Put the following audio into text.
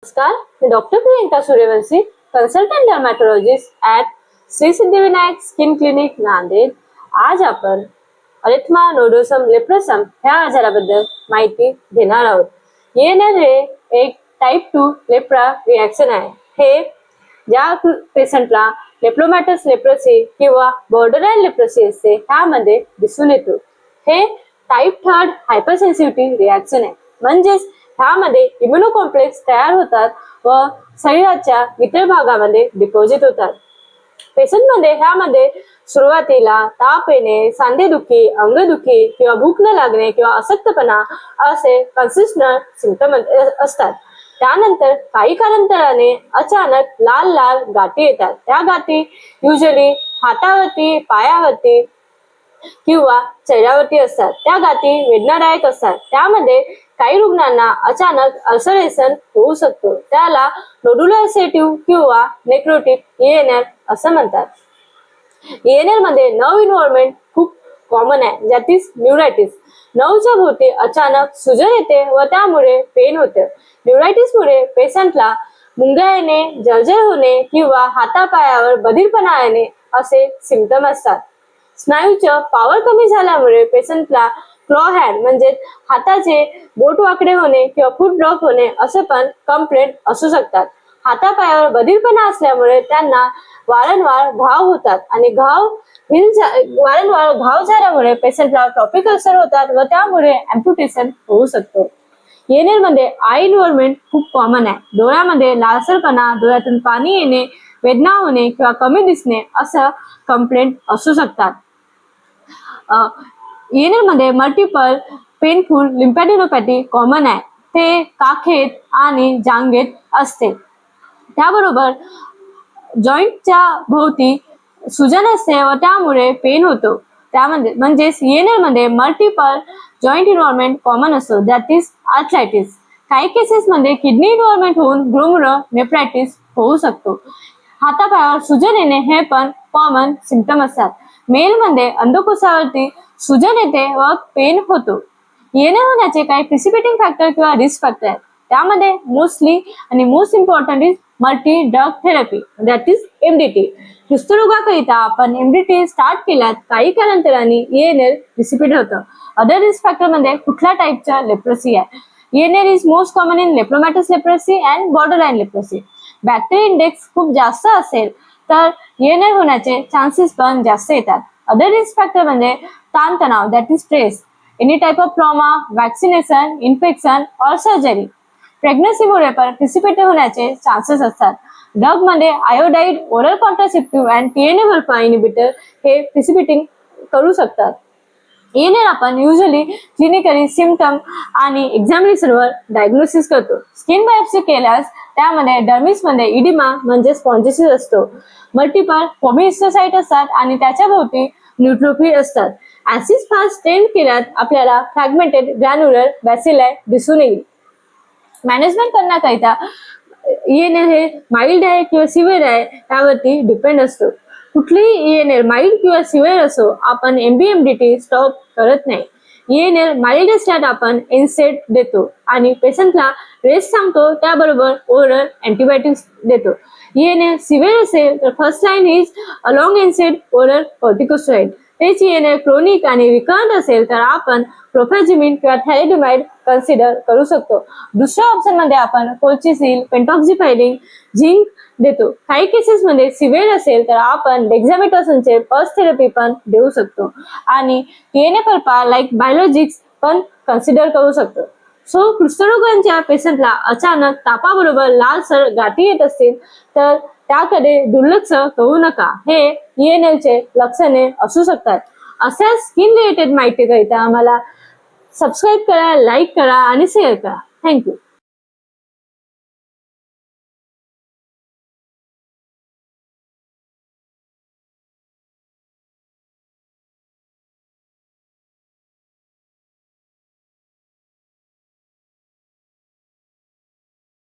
नमस्कार, मी doctor Priyanka Suryavanshi, consultant dermatologist at Shri Siddhivinayak skin clinic Nanded. आज आपण अरिथमा नोडोसम लेप्रोसम ह्या आजाराबद्दल माहिती घेणार आहोत. ANL हे एक टाइप 2 लेप्रा रिॲक्शन आहे. हे ज्या पेशंटला लेप्रोमॅटस लेप्रोसी किंवा बॉर्डरलाईन लेप्रोसी असते त्यामध्ये दिसून येतो. हे टाइप 3 हायपरसेन्सिटिव्हिटी रिॲक्शन आहे. म्हणजेच ह्यामध्ये इम्युनो कॉम्प्लेक्स तयार होतात व शरीराच्या इतर भागामध्ये डिपॉझिट होतात. पेशंटमध्ये ह्यामध्ये सुरुवातीला ताप येणे, सांधेदुखी, अंगदुखी किंवा भूक न लागणे किंवा अशक्तपणा असे कन्सिस्टंट सिम्पटम असतात. त्यानंतर काही कालांतराने अचानक लाल लाल गाठी येतात. त्या गाठी युजली हातावरती, पायावरती किंवा चेहऱ्यावरती असतात. त्या गाठी वेदनादायक असतात. त्यामध्ये काही रुग्णांना अचानक अल्सरेशन होऊ शकतो. त्याला नोडुलर अल्सरेटिव्ह किंवा नेक्रोटिक ANL असं म्हणतात. ANL मध्ये नर्व इन्व्हॉल्वमेंट खूप कॉमन आहे, ज्यात न्यूरायटिस. नर्वच्या भोवती अचानक सुजन येते व त्यामुळे पेन होते. न्यूरायटिसमुळे पेशंटला मुंग्या येणे, जळजळ होणे किंवा हातापायावर बधीरपणा येणे असे सिम्पटम असतात. स्नायूच्या पॉवर कमी झाल्यामुळे पेशंटला क्लॉ हँड म्हणजे हाताचे बोट वाकडे होणे किंवा फूट ड्रॉप होणे असे पण कंप्लेंट असू शकतात. हातापायावर बधीरपणा असल्यामुळे त्यांना वारंवार घाव होतात आणि वारंवार घाव झाल्यामुळे पेशंटला ट्रॉपिक अल्सर होतात व त्यामुळे अँप्युटेशन होऊ शकतो. ANL मध्ये आय इन्व्हॉल्वमेंट खूप कॉमन आहे. डोळ्यामध्ये लालसरपणा, डोळ्यातून पाणी येणे, वेदना होणे किंवा कमी दिसणे असं कंप्लेंट असू शकतात. ANL मध्ये मल्टिपल पेनफुल लिम्फॅडिनोपॅथी कॉमन आहे. ते काखेत आणि जांघेत असते. त्याबरोबर जॉईंटच्या भोवती सुजन असते व त्यामुळे पेन होतो. त्यामध्ये म्हणजेच ANL मध्ये मल्टिपल जॉईंट इन्व्हॉल्वमेंट कॉमन असतो, दॅट इज आर्थरायटिस. काही केसेसमध्ये किडनी इन्व्हॉल्वमेंट होऊन ग्लोमेरुलोनेफ्रायटिस होऊ शकतो. हातापायावर सुजन येणे हे पण कॉमन सिम्पटम असतात. मेलमध्ये अंडकोशावरती सुजन येते व पेन होतो. ANL होण्याचे काही प्रिसिपिटिंग फॅक्टर किंवा रिस्क फॅक्टर आहेत. त्यामध्ये मोस्टली आणि most important is multi drug therapy, that is MDT. कुष्ठरोगाकरिता आपण MDT स्टार्ट केल्यात काही कालांतराने ANL प्रिसिपिट होतं. अदर रिस्क फॅक्टर मध्ये कुठल्या टाईपच्या लेप्रोसी आहे. ANL is most common in lepromatous leprosy and borderline leprosy. Bacteria index खूप जास्त असेल तर ANL होण्याचे चान्सेस पण जास्त येतात. अदर रिस्क फॅक्टर म्हणजे ताणतणाव, that is stress, any type of trauma, vaccination, infection और सर्जरी. प्रेग्नन्सीमुळे पण प्रिसिपिट होण्याचे चान्सेस असतात. ड्रग मध्ये iodide, oral contraceptive and TNF alpha inhibitor हे प्रिसिपिटिंग करू शकतात. ANL आपण युजली क्लिनिकली सिम्पटम आणि एक्झामिनेशनवर डायग्नोसिस करतो. स्किन बायोप्सी केल्यास त्यामध्ये डर्मिसमध्ये इडिमा म्हणजे स्पॉन्जिसिस असतो. मल्टिपल फोमिहिस्टोसाइट असतात आणि त्याच्या भोवती न्यूट्रोफिल असतात. ऍसिड फास्ट स्टेन केल्यात आपल्याला फ्रॅगमेंटेड ग्रॅन्युलर बॅसिलाई दिसून येईल. मॅनेजमेंट करण्याकरिता ANL हे माइल्ड आहे किंवा सिव्हिअर आहे यावरती डिपेंड असतो. कुठलीही ANL माइल्ड किंवा सिव्हिअर असो, आपण MBMDT स्टॉप करत नाही. ANL माइल्ड असल्यास आपण NSAID देतो आणि पेशंटला रेस्ट सांगतो, त्याबरोबर ओरल अँटीबायोटिक्स देतो. ANL सिव्हिअर असेल तर first line is along NSAID oral corticosteroid. तेच ANL क्रोनिक आणि रिकरंट असेल तर आपण प्रोफॅजिमिन किंवा थॅलिडोमाइड कन्सिडर करू शकतो. दुसऱ्या ऑप्शन मध्ये आपण कोल्चिसिल, पेंटॉक्झिफायलिन, झिंक देतो. काही केसेस मध्ये सिव्हिअर असेल तर आपण डेक्झामेथासोनचे पल्स थेरपी पण देऊ शकतो आणि TNF-अल्फा लाईक बायोलॉजिक्स पण कन्सिडर करू शकतो. सो कुष्ठरोगांच्या पेशंटला अचानक तापाबरोबर लालसर गाठी येत असतील तर त्याकडे दुर्लक्ष करू नका. हे ANL चे लक्षणे असू शकतात. अशा स्किन रिलेटेड माहिती करिता आम्हाला सबस्क्राईब करा, लाईक करा आणि शेअर करा. थँक्यू.